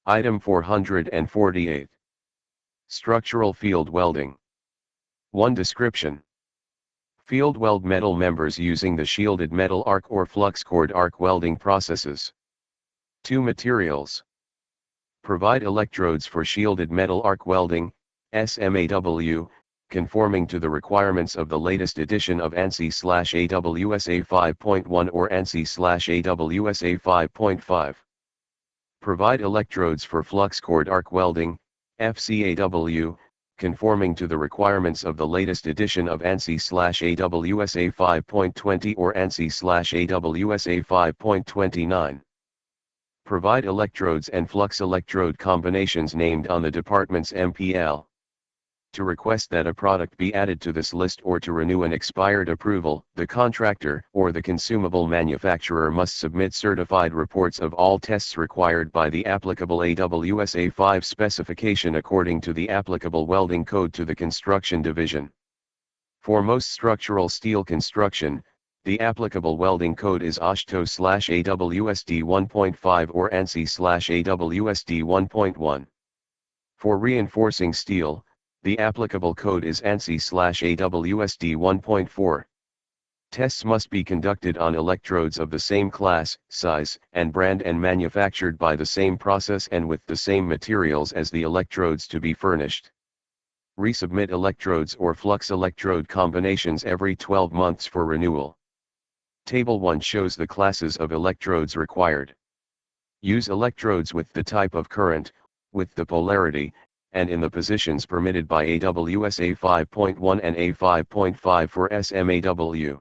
Item 448. Structural field welding. 1. Description. Field weld metal members using the shielded metal arc or flux cored arc welding processes. 2. Materials. Provide electrodes for shielded metal arc welding, SMAW, conforming to the requirements of the latest edition of ANSI/AWSA 5.1 or ANSI/AWSA 5.5. Provide electrodes for flux cored arc welding, FCAW, conforming to the requirements of the latest edition of ANSI/AWSA 5.20 or ANSI/AWSA 5.29. Provide electrodes and flux electrode combinations named on the department's MPL. To request that a product be added to this list or to renew an expired approval, the contractor or the consumable manufacturer must submit certified reports of all tests required by the applicable AWSA 5 specification according to the applicable welding code to the construction division. For most structural steel construction, the applicable welding code is TxDOT/AWSD 1.5 or ANSI/AWSD 1.1. For reinforcing steel, the applicable code is ANSI/AWSD 1.4. Tests must be conducted on electrodes of the same class, size, and brand and manufactured by the same process and with the same materials as the electrodes to be furnished. Resubmit electrodes or flux electrode combinations every 12 months for renewal. Table 1 shows the classes of electrodes required. Use electrodes with the type of current, with the polarity, and in the positions permitted by AWSA 5.1 and A5.5 for SMAW.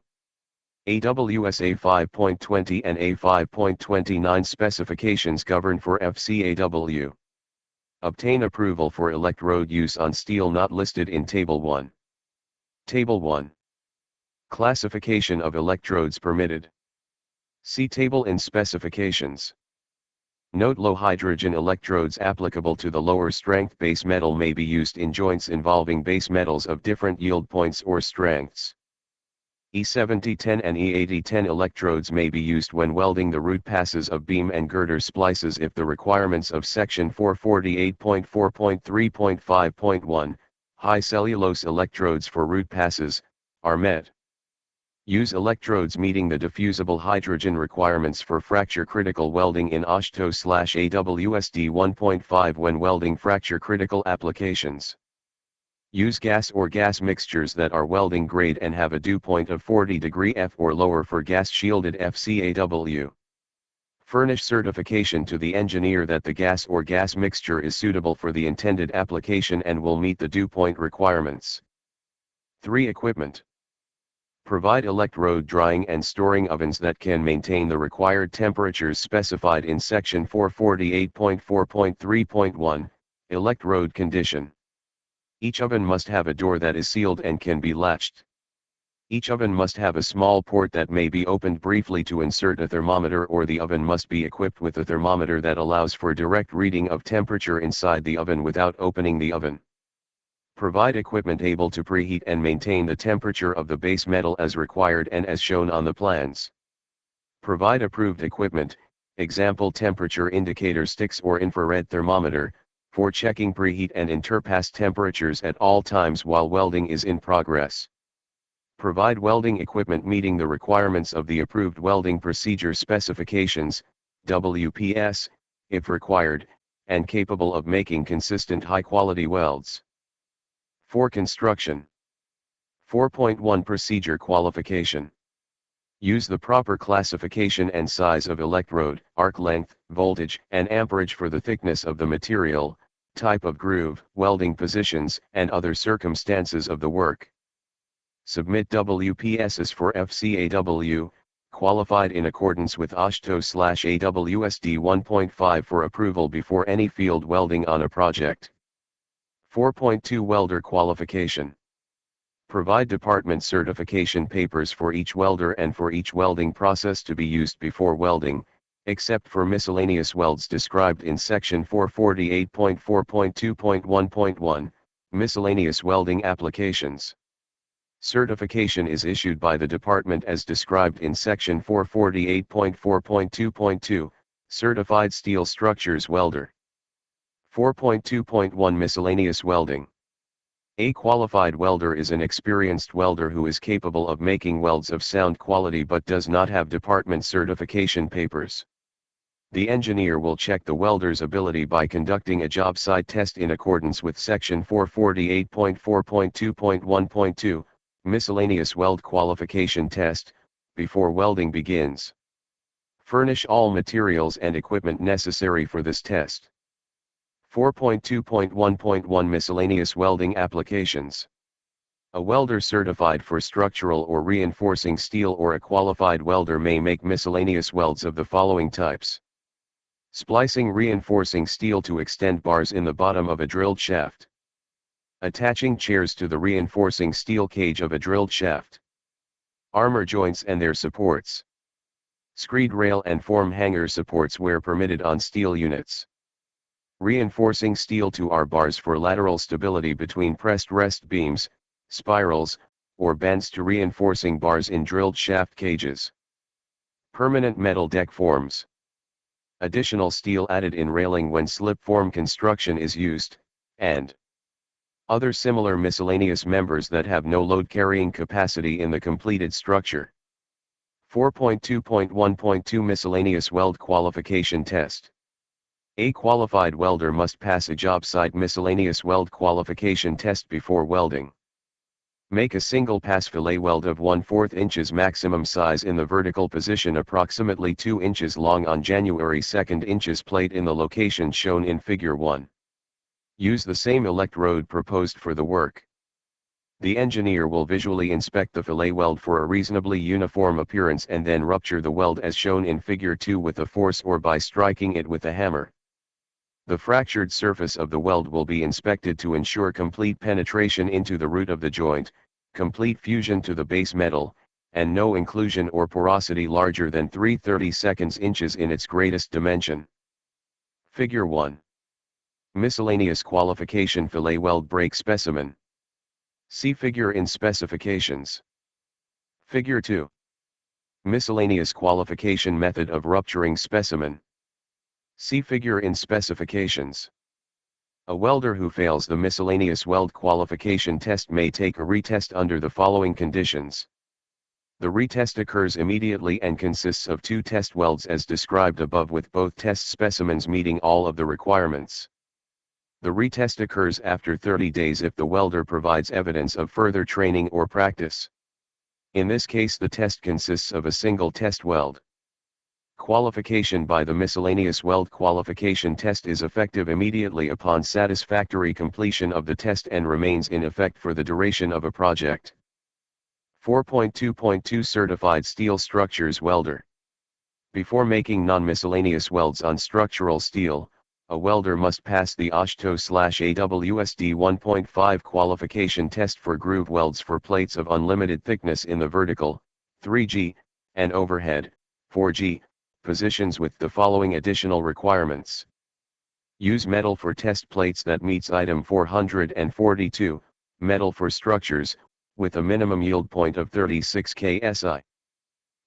AWSA 5.20 and A5.29 specifications govern for FCAW. Obtain approval for electrode use on steel not listed in Table 1. Table 1. Classification of electrodes permitted. See table in specifications. Note: low hydrogen electrodes applicable to the lower strength base metal may be used in joints involving base metals of different yield points or strengths. E7010 and E8010 electrodes may be used when welding the root passes of beam and girder splices if the requirements of section 448.4.3.5.1, high cellulose electrodes for root passes, are met. Use electrodes meeting the diffusible hydrogen requirements for fracture critical welding in TxDOT/AWSD 1.5 when welding fracture critical applications. Use gas or gas mixtures that are welding grade and have a dew point of 40° F or lower for gas shielded FCAW. Furnish certification to the engineer that the gas or gas mixture is suitable for the intended application and will meet the dew point requirements. 3. Equipment. Provide electrode drying and storing ovens that can maintain the required temperatures specified in section 448.4.3.1, electrode condition. Each oven must have a door that is sealed and can be latched. Each oven must have a small port that may be opened briefly to insert a thermometer, or the oven must be equipped with a thermometer that allows for direct reading of temperature inside the oven without opening the oven. Provide equipment able to preheat and maintain the temperature of the base metal as required and as shown on the plans. Provide approved equipment, example temperature indicator sticks or infrared thermometer, for checking preheat and interpass temperatures at all times while welding is in progress. Provide welding equipment meeting the requirements of the approved welding procedure specifications, WPS, if required, and capable of making consistent high-quality welds. 4. Construction. 4.1 Procedure qualification. Use the proper classification and size of electrode, arc length, voltage, and amperage for the thickness of the material, type of groove, welding positions, and other circumstances of the work. Submit WPSs for FCAW, qualified in accordance with TxDOT/AWSD 1.5 for approval before any field welding on a project. 4.2 Welder qualification. Provide department certification papers for each welder and for each welding process to be used before welding, except for miscellaneous welds described in section 448.4.2.1.1, miscellaneous welding applications. Certification is issued by the department as described in section 448.4.2.2, Certified Steel Structures Welder. 4.2.1 Miscellaneous welding. A qualified welder is an experienced welder who is capable of making welds of sound quality but does not have department certification papers. The engineer will check the welder's ability by conducting a job site test in accordance with Section 448.4.2.1.2, Miscellaneous Weld Qualification Test, before welding begins. Furnish all materials and equipment necessary for this test. 4.2.1.1 Miscellaneous Welding Applications. A welder certified for structural or reinforcing steel or a qualified welder may make miscellaneous welds of the following types. Splicing reinforcing steel to extend bars in the bottom of a drilled shaft. Attaching chairs to the reinforcing steel cage of a drilled shaft. Armor joints and their supports. Screed rail and form hanger supports where permitted on steel units. Reinforcing steel to R-bars for lateral stability between pressed rest beams, spirals, or bands to reinforcing bars in drilled shaft cages. Permanent metal deck forms. Additional steel added in railing when slip form construction is used, and other similar miscellaneous members that have no load carrying capacity in the completed structure. 4.2.1.2 Miscellaneous Weld Qualification Test. A qualified welder must pass a job site miscellaneous weld qualification test before welding. Make a single pass fillet weld of 1/4 inches maximum size in the vertical position approximately 2 inches long on January 2 inches plate in the location shown in Figure 1. Use the same electrode proposed for the work. The engineer will visually inspect the fillet weld for a reasonably uniform appearance and then rupture the weld as shown in Figure 2 with a force or by striking it with a hammer. The fractured surface of the weld will be inspected to ensure complete penetration into the root of the joint, complete fusion to the base metal, and no inclusion or porosity larger than 3/32 inches in its greatest dimension. Figure 1. Miscellaneous Qualification Fillet Weld Break Specimen. See figure in specifications. Figure 2. Miscellaneous Qualification Method of Rupturing Specimen. See figure in specifications. A welder who fails the miscellaneous weld qualification test may take a retest under the following conditions. The retest occurs immediately and consists of 2 test welds as described above with both test specimens meeting all of the requirements. The retest occurs after 30 days if the welder provides evidence of further training or practice. In this case the test consists of a single test weld. Qualification by the miscellaneous weld qualification test is effective immediately upon satisfactory completion of the test and remains in effect for the duration of a project. 4.2.2 Certified Steel Structures Welder. Before making non-miscellaneous welds on structural steel, a welder must pass the OSHTO/AWSD 1.5 qualification test for groove welds for plates of unlimited thickness in the vertical, 3G, and overhead, 4G, positions with the following additional requirements. Use metal for test plates that meets item 442, metal for structures, with a minimum yield point of 36 ksi.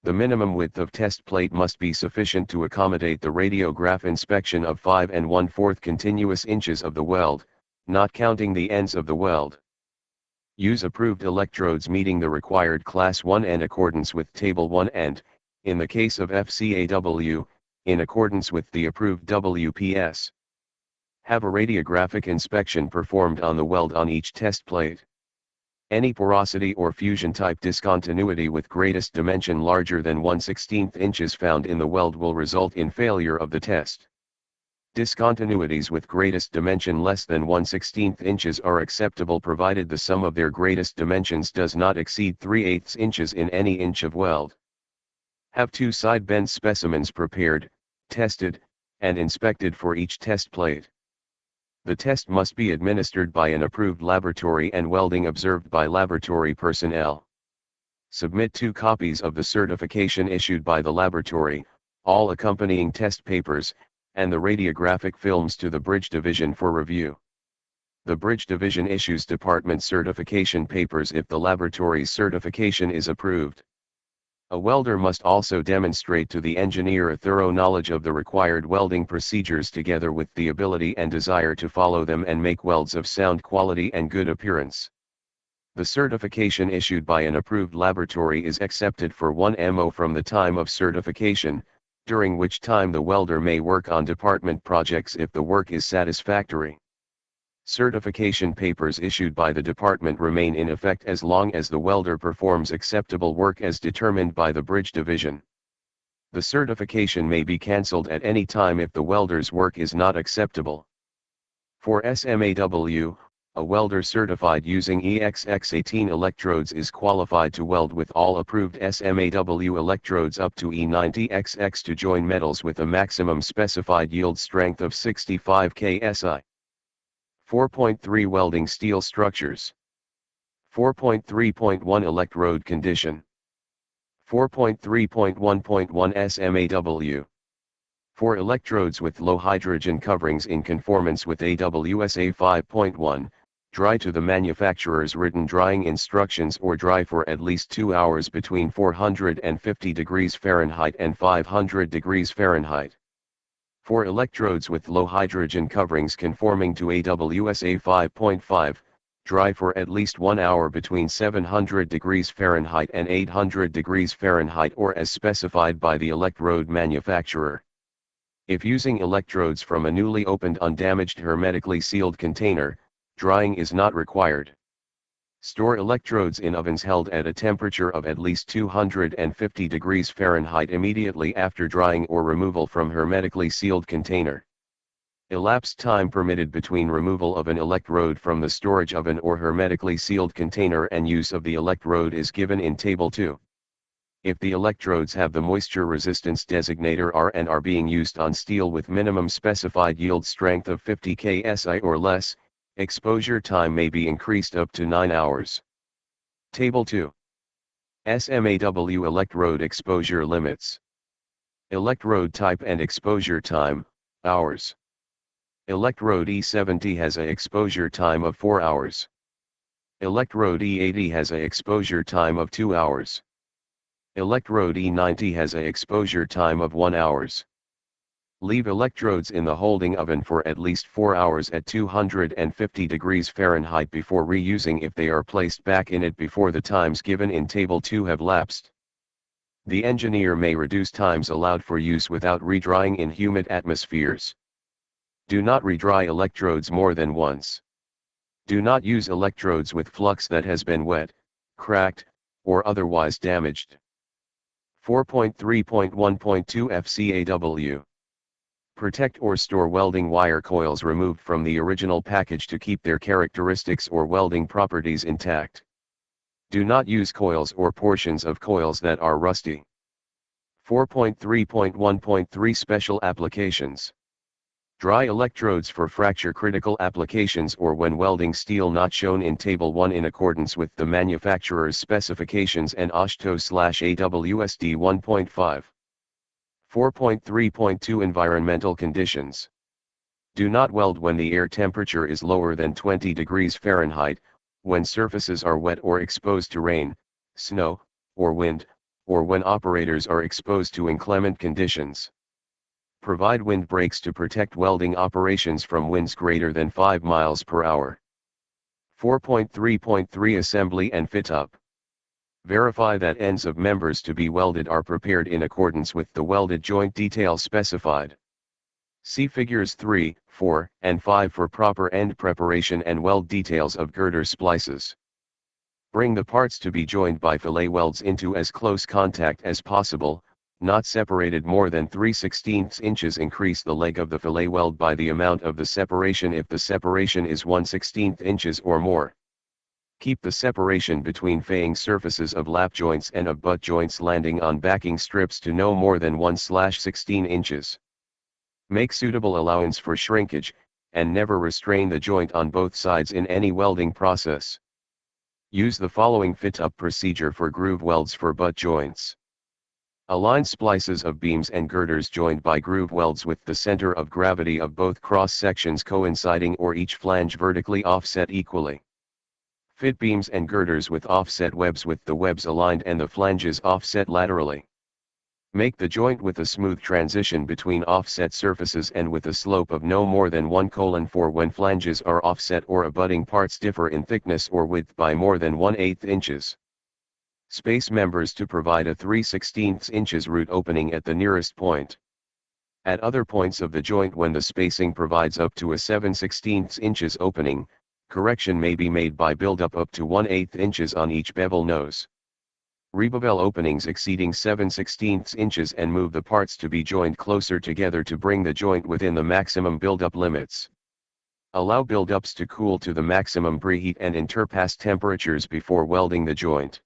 The minimum width of test plate must be sufficient to accommodate the radiograph inspection of 5 1/4 continuous inches of the weld, not counting the ends of the weld. Use approved electrodes meeting the required Class 1 in accordance with Table 1 and, in the case of FCAW, in accordance with the approved WPS. Have a radiographic inspection performed on the weld on each test plate. Any porosity or fusion type discontinuity with greatest dimension larger than 1/16 inches found in the weld will result in failure of the test. Discontinuities with greatest dimension less than 1/16 inches are acceptable provided the sum of their greatest dimensions does not exceed 3/8 inches in any inch of weld. Have 2 side bend specimens prepared, tested, and inspected for each test plate. The test must be administered by an approved laboratory and welding observed by laboratory personnel. Submit 2 copies of the certification issued by the laboratory, all accompanying test papers, and the radiographic films to the Bridge Division for review. The Bridge Division issues department certification papers if the laboratory's certification is approved. A welder must also demonstrate to the engineer a thorough knowledge of the required welding procedures together with the ability and desire to follow them and make welds of sound quality and good appearance. The certification issued by an approved laboratory is accepted for 1 MO from the time of certification, during which time the welder may work on department projects if the work is satisfactory. Certification papers issued by the department remain in effect as long as the welder performs acceptable work as determined by the Bridge Division. The certification may be cancelled at any time if the welder's work is not acceptable. For SMAW, a welder certified using EXX18 electrodes is qualified to weld with all approved SMAW electrodes up to E90XX to join metals with a maximum specified yield strength of 65 ksi. 4.3 Welding steel structures. 4.3.1 Electrode condition. 4.3.1.1 SMAW. For electrodes with low hydrogen coverings in conformance with AWSA 5.1, dry to the manufacturer's written drying instructions or dry for at least 2 hours between 450 degrees Fahrenheit and 500 degrees Fahrenheit. For electrodes with low hydrogen coverings conforming to AWSA 5.5, dry for at least 1 hour between 700 degrees Fahrenheit and 800 degrees Fahrenheit or as specified by the electrode manufacturer. If using electrodes from a newly opened undamaged hermetically sealed container, drying is not required. Store electrodes in ovens held at a temperature of at least 250 degrees Fahrenheit immediately after drying or removal from hermetically sealed container. Elapsed time permitted between removal of an electrode from the storage oven or hermetically sealed container and use of the electrode is given in Table 2. If the electrodes have the moisture resistance designator R and are being used on steel with minimum specified yield strength of 50 ksi or less, exposure time may be increased up to 9 hours. Table 2. SMAW electrode exposure limits. Electrode type and exposure time, hours. Electrode E70 has a exposure time of 4 hours. Electrode E80 has a exposure time of 2 hours. Electrode E90 has a exposure time of 1 hours. Leave electrodes in the holding oven for at least 4 hours at 250 degrees Fahrenheit before reusing if they are placed back in it before the times given in Table 2 have lapsed. The engineer may reduce times allowed for use without redrying in humid atmospheres. Do not redry electrodes more than once. Do not use electrodes with flux that has been wet, cracked, or otherwise damaged. 4.3.1.2 FCAW. Protect or store welding wire coils removed from the original package to keep their characteristics or welding properties intact. Do not use coils or portions of coils that are rusty. 4.3.1.3 Special applications. Dry electrodes for fracture critical applications or when welding steel not shown in Table 1 in accordance with the manufacturer's specifications and OSHTO/AWSD 1.5. 4.3.2 Environmental conditions. Do not weld when the air temperature is lower than 20 degrees Fahrenheit, when surfaces are wet or exposed to rain, snow, or wind, or when operators are exposed to inclement conditions. Provide wind breaks to protect welding operations from winds greater than 5 miles per hour. 4.3.3 Assembly and fit up. Verify that ends of members to be welded are prepared in accordance with the welded joint detail specified. See figures 3, 4, and 5 for proper end preparation and weld details of girder splices. Bring the parts to be joined by fillet welds into as close contact as possible, not separated more than 3/16 inches. Increase the leg of the fillet weld by the amount of the separation if the separation is 1/16 inches or more. Keep the separation between faying surfaces of lap joints and of butt joints landing on backing strips to no more than 1/16 inches. Make suitable allowance for shrinkage, and never restrain the joint on both sides in any welding process. Use the following fit-up procedure for groove welds for butt joints. Align splices of beams and girders joined by groove welds with the center of gravity of both cross sections coinciding or each flange vertically offset equally. Fit beams and girders with offset webs with the webs aligned and the flanges offset laterally. Make the joint with a smooth transition between offset surfaces and with a slope of no more than 1:4 when flanges are offset or abutting parts differ in thickness or width by more than 1/8 inches. Space members to provide a 3/16 inches root opening at the nearest point. At other points of the joint when the spacing provides up to a 7/16 inches opening, correction may be made by build-up up to 1/8 inches on each bevel nose. Rebevel openings exceeding 7/16 inches and move the parts to be joined closer together to bring the joint within the maximum build-up limits. Allow build-ups to cool to the maximum preheat and interpass temperatures before welding the joint.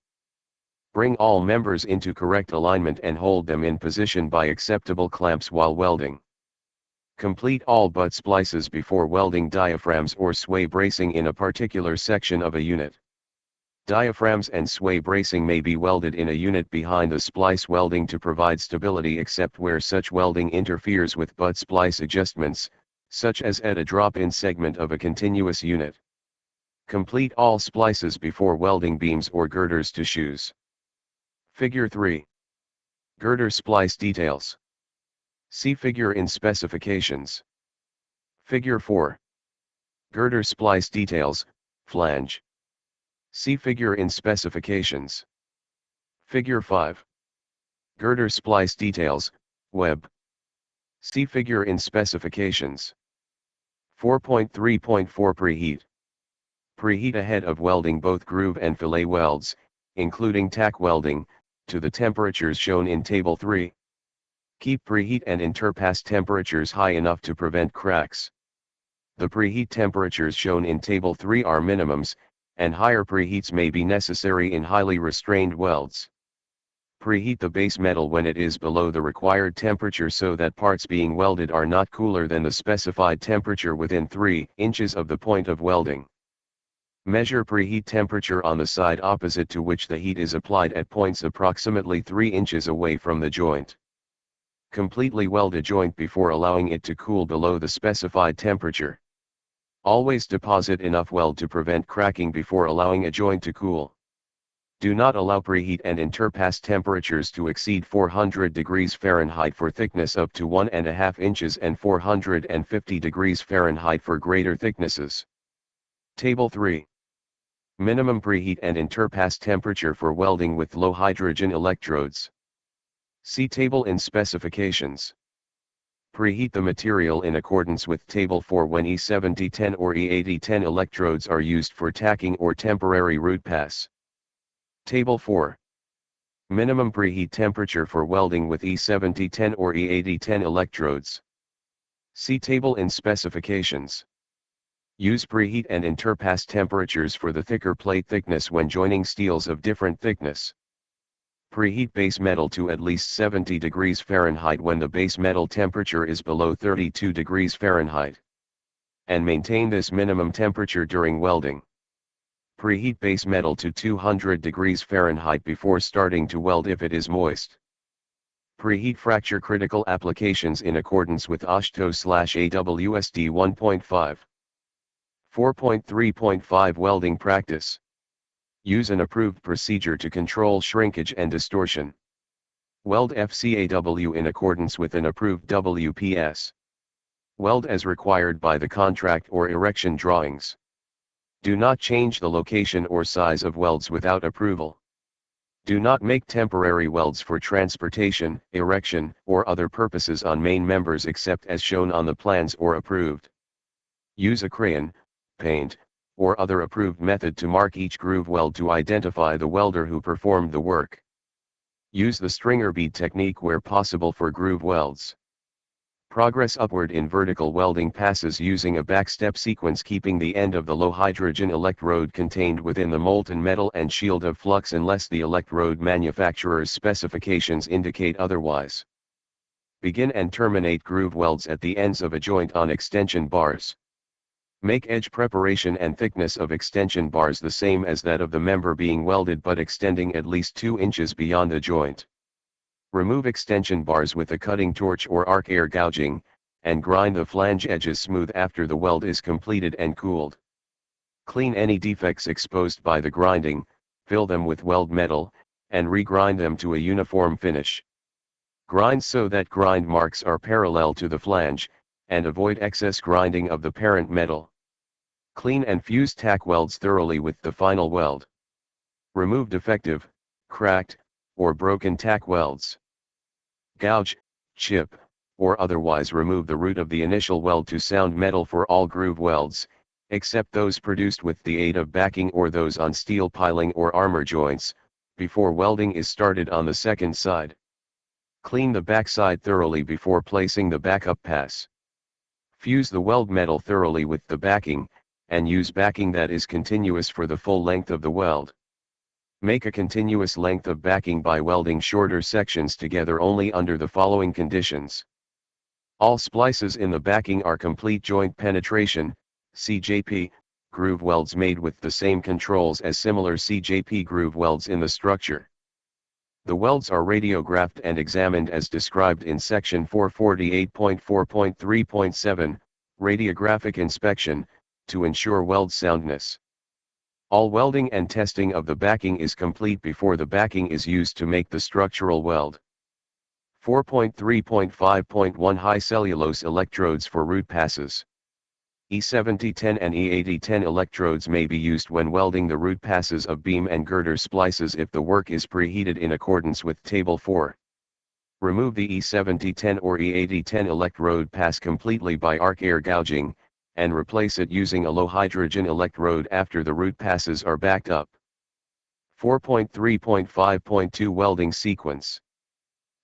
Bring all members into correct alignment and hold them in position by acceptable clamps while welding. Complete all butt splices before welding diaphragms or sway bracing in a particular section of a unit. Diaphragms and sway bracing may be welded in a unit behind the splice welding to provide stability except where such welding interferes with butt splice adjustments, such as at a drop-in segment of a continuous unit. Complete all splices before welding beams or girders to shoes. Figure 3. Girder splice details. See figure in specifications. Figure 4. Girder splice details, flange. See figure in specifications. Figure 5. Girder splice details, web. See figure in specifications. 4.3.4 Preheat. Preheat ahead of welding both groove and fillet welds, including tack welding, to the temperatures shown in Table 3. Keep preheat and interpass temperatures high enough to prevent cracks. The preheat temperatures shown in Table 3 are minimums, and higher preheats may be necessary in highly restrained welds. Preheat the base metal when it is below the required temperature so that parts being welded are not cooler than the specified temperature within 3 inches of the point of welding. Measure preheat temperature on the side opposite to which the heat is applied at points approximately 3 inches away from the joint. Completely weld a joint before allowing it to cool below the specified temperature. Always deposit enough weld to prevent cracking before allowing a joint to cool. Do not allow preheat and interpass temperatures to exceed 400 degrees Fahrenheit for thickness up to 1.5 inches and 450 degrees Fahrenheit for greater thicknesses. Table 3. Minimum preheat and interpass temperature for welding with low hydrogen electrodes. See table in specifications. Preheat the material in accordance with Table 4 when E7010 or E8010 electrodes are used for tacking or temporary root pass. Table 4. Minimum preheat temperature for welding with E7010 or E8010 electrodes. See table in specifications. Use preheat and interpass temperatures for the thicker plate thickness when joining steels of different thickness. Preheat base metal to at least 70 degrees Fahrenheit when the base metal temperature is below 32 degrees Fahrenheit. And maintain this minimum temperature during welding. Preheat base metal to 200 degrees Fahrenheit before starting to weld if it is moist. Preheat fracture critical applications in accordance with OSHTO/AWSD 1.5. 4.3.5 Welding practice. Use an approved procedure to control shrinkage and distortion. Weld FCAW in accordance with an approved WPS. Weld as required by the contract or erection drawings. Do not change the location or size of welds without approval. Do not make temporary welds for transportation, erection, or other purposes on main members except as shown on the plans or approved. Use a crayon, paint, or other approved method to mark each groove weld to identify the welder who performed the work. Use the stringer bead technique where possible for groove welds. Progress upward in vertical welding passes using a backstep sequence, keeping the end of the low hydrogen electrode contained within the molten metal and shield of flux unless the electrode manufacturer's specifications indicate otherwise. Begin and terminate groove welds at the ends of a joint on extension bars. Make edge preparation and thickness of extension bars the same as that of the member being welded but extending at least 2 inches beyond the joint. Remove extension bars with a cutting torch or arc air gouging, and grind the flange edges smooth after the weld is completed and cooled. Clean any defects exposed by the grinding, fill them with weld metal, and regrind them to a uniform finish. Grind so that grind marks are parallel to the flange, and avoid excess grinding of the parent metal. Clean and fuse tack welds thoroughly with the final weld. Remove defective, cracked, or broken tack welds. Gouge, chip, or otherwise remove the root of the initial weld to sound metal for all groove welds, except those produced with the aid of backing or those on steel piling or armor joints, before welding is started on the second side. Clean the backside thoroughly before placing the backup pass. Fuse the weld metal thoroughly with the backing, and use backing that is continuous for the full length of the weld. Make a continuous length of backing by welding shorter sections together only under the following conditions. All splices in the backing are complete joint penetration, CJP, groove welds made with the same controls as similar CJP groove welds in the structure. The welds are radiographed and examined as described in section 448.4.3.7, radiographic inspection, to ensure weld soundness. All welding and testing of the backing is complete before the backing is used to make the structural weld. 4.3.5.1 High cellulose electrodes for root passes. E7010 and E8010 electrodes may be used when welding the root passes of beam and girder splices if the work is preheated in accordance with Table 4. Remove the E7010 or E8010 electrode pass completely by arc air gouging, and replace it using a low hydrogen electrode after the root passes are backed up. 4.3.5.2 Welding sequence.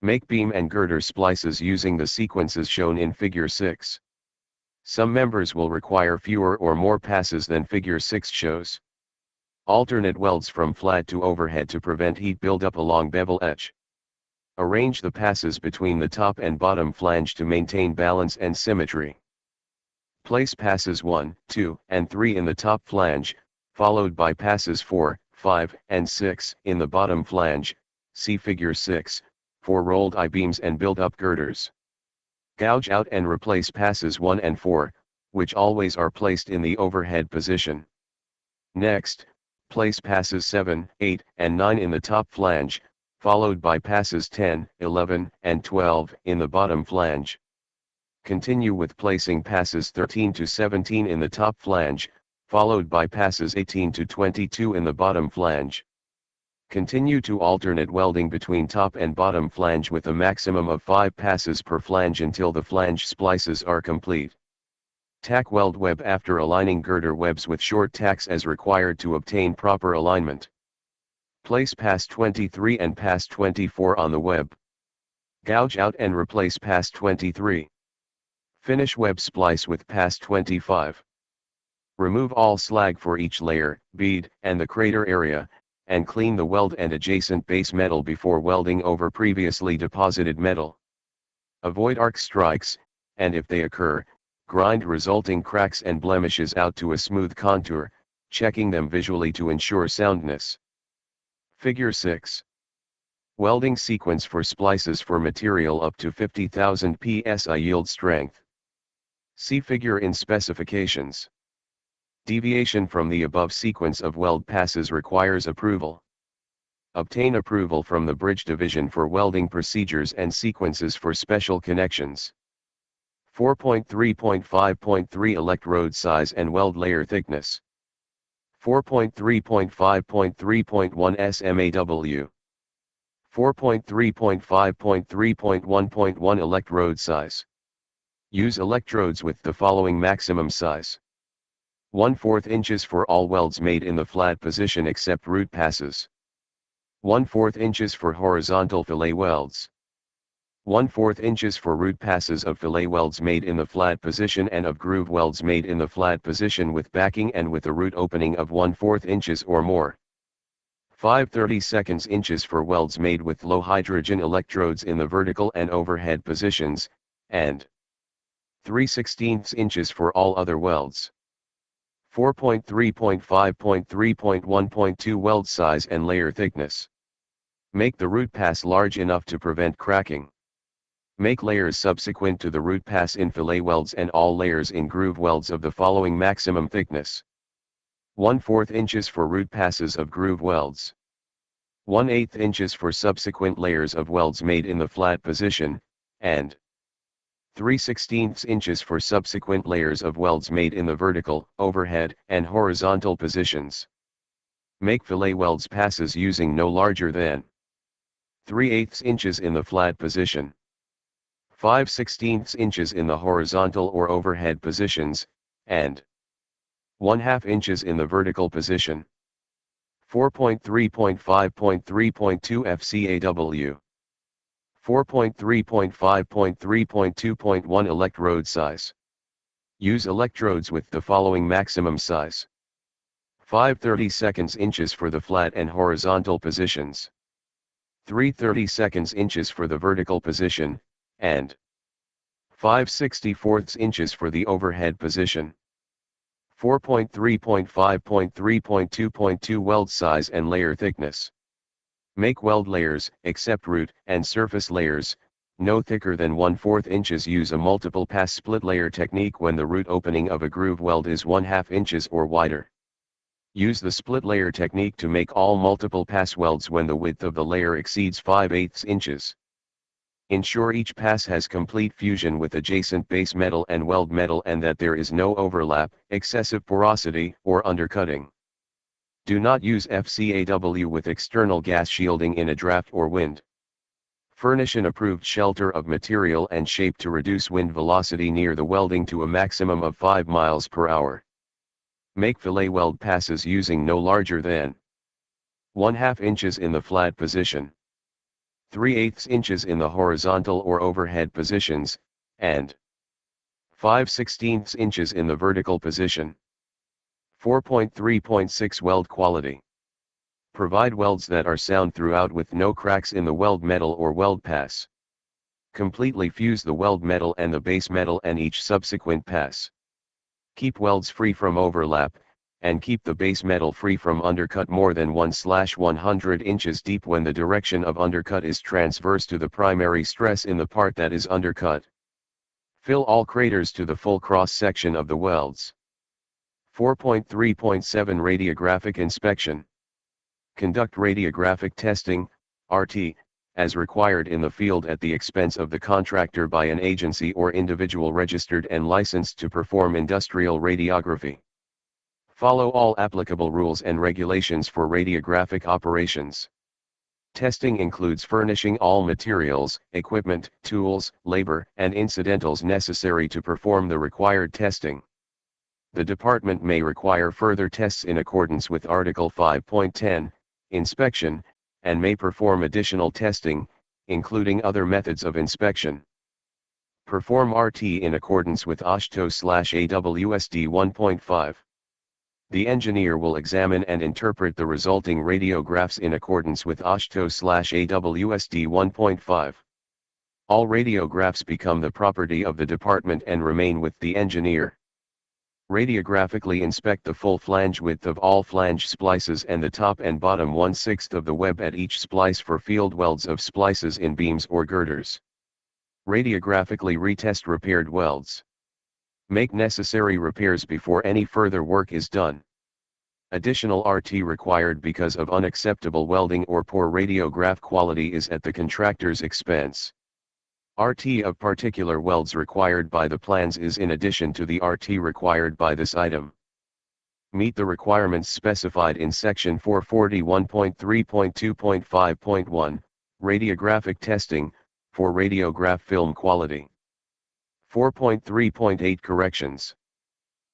Make beam and girder splices using the sequences shown in Figure 6. Some members will require fewer or more passes than Figure 6 shows. Alternate welds from flat to overhead to prevent heat buildup along bevel edge. Arrange the passes between the top and bottom flange to maintain balance and symmetry. Place passes 1, 2, and 3 in the top flange, followed by passes 4, 5, and 6 in the bottom flange, see Figure 6, for rolled I-beams and build-up girders. Gouge out and replace passes 1 and 4, which always are placed in the overhead position. Next, place passes 7, 8, and 9 in the top flange, followed by passes 10, 11, and 12 in the bottom flange. Continue with placing passes 13 to 17 in the top flange, followed by passes 18 to 22 in the bottom flange. Continue to alternate welding between top and bottom flange with a maximum of 5 passes per flange until the flange splices are complete. Tack weld web after aligning girder webs with short tacks as required to obtain proper alignment. Place pass 23 and pass 24 on the web. Gouge out and replace pass 23. Finish web splice with pass 25. Remove all slag for each layer, bead, and the crater area, and clean the weld and adjacent base metal before welding over previously deposited metal. Avoid arc strikes, and if they occur, grind resulting cracks and blemishes out to a smooth contour, checking them visually to ensure soundness. Figure 6. Welding sequence for splices for material up to 50,000 psi yield strength. See figure in specifications. Deviation from the above sequence of weld passes requires approval. Obtain approval from the Bridge Division for welding procedures and sequences for special connections. 4.3.5.3 Electrode size and weld layer thickness. 4.3.5.3.1 SMAW. 4.3.5.3.1.1 Electrode size. Use electrodes with the following maximum size. 1/4 inches for all welds made in the flat position except root passes. 1/4 inches for horizontal fillet welds. 1/4 inches for root passes of fillet welds made in the flat position and of groove welds made in the flat position with backing and with a root opening of 1/4 inches or more. 5/32 inches for welds made with low hydrogen electrodes in the vertical and overhead positions, and 3/16 inches for all other welds. 4.3.5.3.1.2 Weld size and layer thickness. Make the root pass large enough to prevent cracking. Make layers subsequent to the root pass in fillet welds and all layers in groove welds of the following maximum thickness. 1/4 inches for root passes of groove welds. 1/8 inches for subsequent layers of welds made in the flat position, and 3/16 inches for subsequent layers of welds made in the vertical, overhead, and horizontal positions. Make fillet welds passes using no larger than 3/8 inches in the flat position, 5/16 inches in the horizontal or overhead positions, and 1/2 inches in the vertical position. 4.3.5.3.2 FCAW 4.3.5.3.2.1 Electrode size. Use electrodes with the following maximum size. 5/32 inches for the flat and horizontal positions, 3/32 inches for the vertical position, and 5/64 inches for the overhead position. 4.3.5.3.2.2 Weld size and layer thickness. Make weld layers, except root and surface layers, no thicker than 1/4 inches. Use a multiple pass split layer technique when the root opening of a groove weld is 1/2 inches or wider. Use the split layer technique to make all multiple pass welds when the width of the layer exceeds 5/8 inches. Ensure each pass has complete fusion with adjacent base metal and weld metal and that there is no overlap, excessive porosity, or undercutting. Do not use FCAW with external gas shielding in a draft or wind. Furnish an approved shelter of material and shape to reduce wind velocity near the welding to a maximum of 5 miles per hour. Make fillet weld passes using no larger than 1/2 inches in the flat position, 3/8 inches in the horizontal or overhead positions, and 5/16 inches in the vertical position. 4.3.6 Weld quality. Provide welds that are sound throughout with no cracks in the weld metal or weld pass. Completely fuse the weld metal and the base metal and each subsequent pass. Keep welds free from overlap, and keep the base metal free from undercut more than 1/100 inches deep when the direction of undercut is transverse to the primary stress in the part that is undercut. Fill all craters to the full cross-section of the welds. 4.3.7 Radiographic inspection. Conduct radiographic testing, RT, as required in the field at the expense of the contractor by an agency or individual registered and licensed to perform industrial radiography. Follow all applicable rules and regulations for radiographic operations. Testing includes furnishing all materials, equipment, tools, labor, and incidentals necessary to perform the required testing. The department may require further tests in accordance with Article 5.10, Inspection, and may perform additional testing, including other methods of inspection. Perform RT in accordance with ASHTO/AWSD 1.5. The engineer will examine and interpret the resulting radiographs in accordance with ASHTO/AWSD 1.5. All radiographs become the property of the department and remain with the engineer. Radiographically inspect the full flange width of all flange splices and the top and bottom 1/6 of the web at each splice for field welds of splices in beams or girders. Radiographically retest repaired welds. Make necessary repairs before any further work is done. Additional RT required because of unacceptable welding or poor radiograph quality is at the contractor's expense. RT of particular welds required by the plans is in addition to the RT required by this item. Meet the requirements specified in Section 441.3.2.5.1, Radiographic Testing, for radiograph film quality. 4.3.8 Corrections.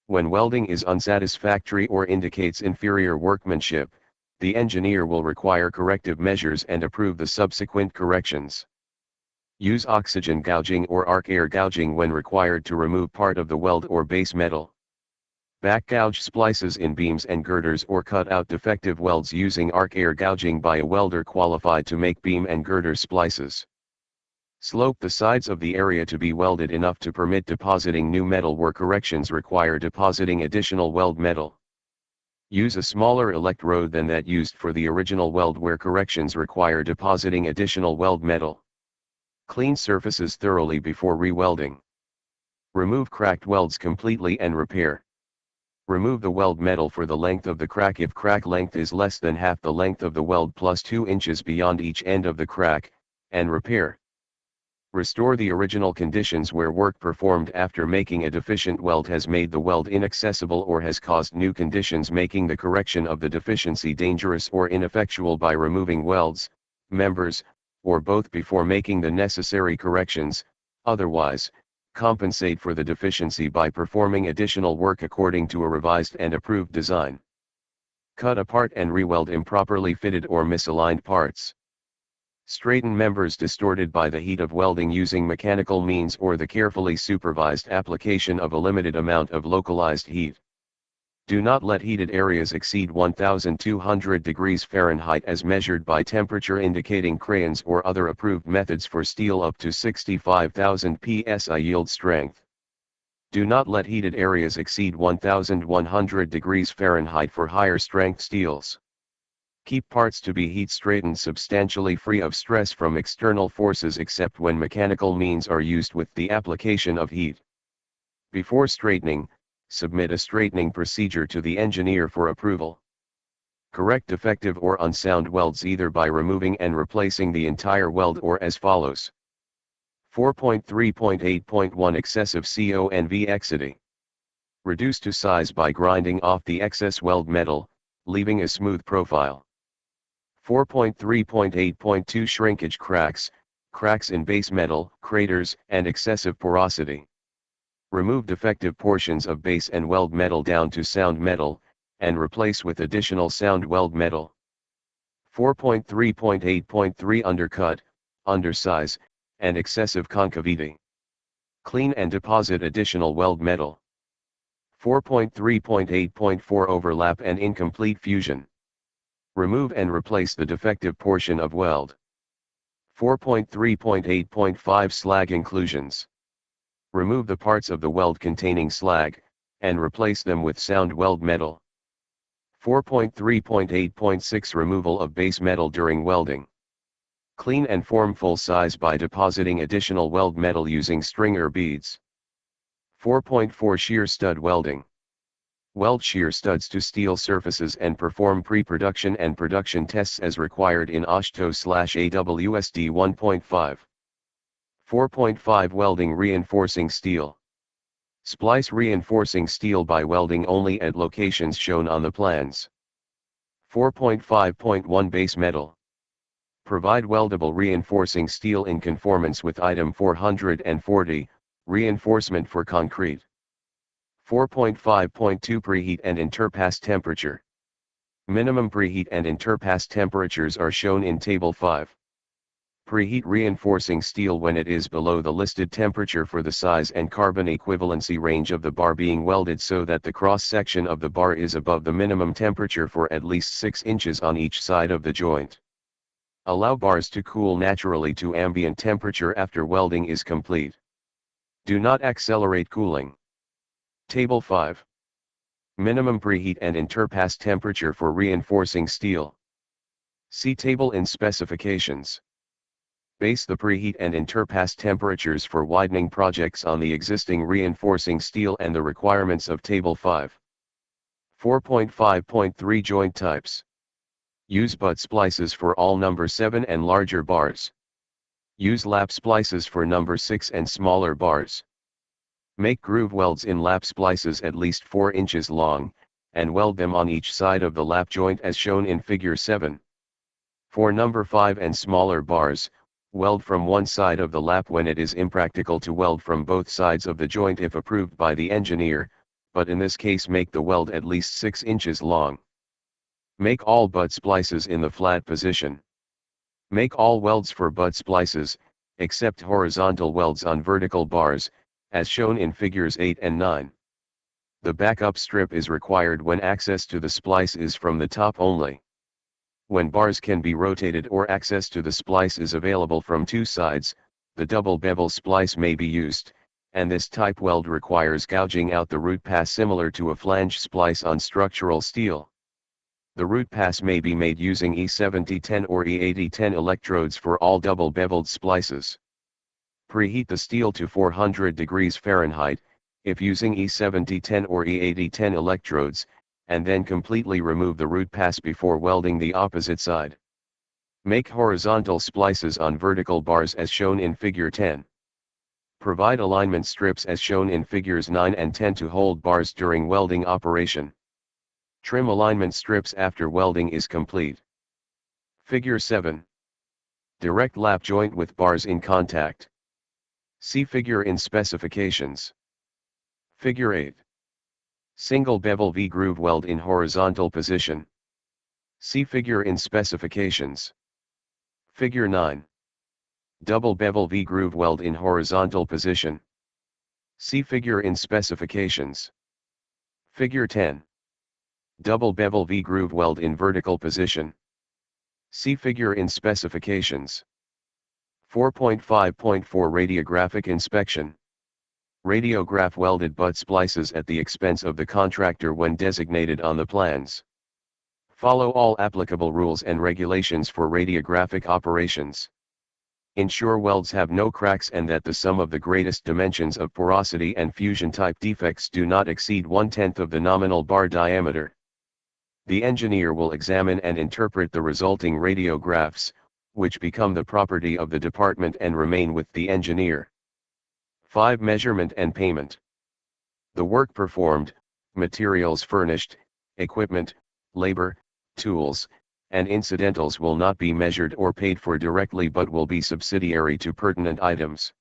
When welding is unsatisfactory or indicates inferior workmanship, the engineer will require corrective measures and approve the subsequent corrections. Use oxygen gouging or arc air gouging when required to remove part of the weld or base metal. Back gouge splices in beams and girders or cut out defective welds using arc air gouging by a welder qualified to make beam and girder splices. Slope the sides of the area to be welded enough to permit depositing new metal where corrections require depositing additional weld metal. Use a smaller electrode than that used for the original weld where corrections require depositing additional weld metal. Clean surfaces thoroughly before re-welding. Remove cracked welds completely and repair. Remove the weld metal for the length of the crack if crack length is less than half the length of the weld plus 2 inches beyond each end of the crack, and repair. Restore the original conditions where work performed after making a deficient weld has made the weld inaccessible or has caused new conditions making the correction of the deficiency dangerous or ineffectual by removing welds, members, or both before making the necessary corrections. Otherwise, compensate for the deficiency by performing additional work according to a revised and approved design. Cut apart and re-weld improperly fitted or misaligned parts. Straighten members distorted by the heat of welding using mechanical means or the carefully supervised application of a limited amount of localized heat. Do not let heated areas exceed 1200 degrees Fahrenheit as measured by temperature indicating crayons or other approved methods for steel up to 65,000 psi yield strength. Do not let heated areas exceed 1100 degrees Fahrenheit for higher strength steels. Keep parts to be heat straightened substantially free of stress from external forces except when mechanical means are used with the application of heat. Before straightening, submit a straightening procedure to the engineer for approval. Correct defective or unsound welds either by removing and replacing the entire weld or as follows. 4.3.8.1 Excessive convexity. Reduce to size by grinding off the excess weld metal, leaving a smooth profile. 4.3.8.2 Shrinkage cracks, cracks in base metal, craters, and excessive porosity. Remove defective portions of base and weld metal down to sound metal, and replace with additional sound weld metal. 4.3.8.3 Undercut, undersize, and excessive concavity. Clean and deposit additional weld metal. 4.3.8.4 Overlap and incomplete fusion. Remove and replace the defective portion of weld. 4.3.8.5 Slag inclusions. Remove the parts of the weld containing slag, and replace them with sound weld metal. 4.3.8.6 Removal of base metal during welding. Clean and form full size by depositing additional weld metal using stringer beads. 4.4 Shear stud welding. Weld shear studs to steel surfaces and perform pre-production and production tests as required in OSHTO/AWSD 1.5. 4.5 Welding reinforcing steel. Splice reinforcing steel by welding only at locations shown on the plans. 4.5.1 Base metal. Provide weldable reinforcing steel in conformance with item 440, reinforcement for concrete. 4.5.2 Preheat and interpass temperature. Minimum preheat and interpass temperatures are shown in Table 5. Preheat reinforcing steel when it is below the listed temperature for the size and carbon equivalency range of the bar being welded so that the cross-section of the bar is above the minimum temperature for at least 6 inches on each side of the joint. Allow bars to cool naturally to ambient temperature after welding is complete. Do not accelerate cooling. Table 5. Minimum preheat and interpass temperature for reinforcing steel. See table in specifications. Base the preheat and interpass temperatures for widening projects on the existing reinforcing steel and the requirements of Table 5. 4.5.3 Joint types. Use butt splices for all number 7 and larger bars. Use lap splices for number 6 and smaller bars. Make groove welds in lap splices at least 4 inches long, and weld them on each side of the lap joint as shown in Figure 7. For number 5 and smaller bars, weld from one side of the lap when it is impractical to weld from both sides of the joint if approved by the engineer, but in this case make the weld at least 6 inches long. Make all butt splices in the flat position. Make all welds for butt splices, except horizontal welds on vertical bars, as shown in Figures 8 and 9. The backup strip is required when access to the splice is from the top only. When bars can be rotated or access to the splice is available from two sides, the double bevel splice may be used, and this type weld requires gouging out the root pass similar to a flange splice on structural steel. The root pass may be made using E7010 or E8010 electrodes for all double beveled splices. Preheat the steel to 400 degrees Fahrenheit, if using E7010 or E8010 electrodes, and then completely remove the root pass before welding the opposite side. Make horizontal splices on vertical bars as shown in Figure 10. Provide alignment strips as shown in Figures 9 and 10 to hold bars during welding operation. Trim alignment strips after welding is complete. Figure 7. Direct lap joint with bars in contact. See figure in specifications. Figure 8. Single bevel V-groove weld in horizontal position. See figure in specifications. Figure 9. Double bevel V-groove weld in horizontal position. See figure in specifications. Figure 10. Double bevel V-groove weld in vertical position. See figure in specifications. 4.5.4 Radiographic inspection. Radiograph welded butt splices at the expense of the contractor when designated on the plans. Follow all applicable rules and regulations for radiographic operations. Ensure welds have no cracks and that the sum of the greatest dimensions of porosity and fusion type defects do not exceed 1/10 of the nominal bar diameter. The engineer will examine and interpret the resulting radiographs, which become the property of the department and remain with the engineer. 5. Measurement and payment. The work performed, materials furnished, equipment, labor, tools, and incidentals will not be measured or paid for directly but will be subsidiary to pertinent items.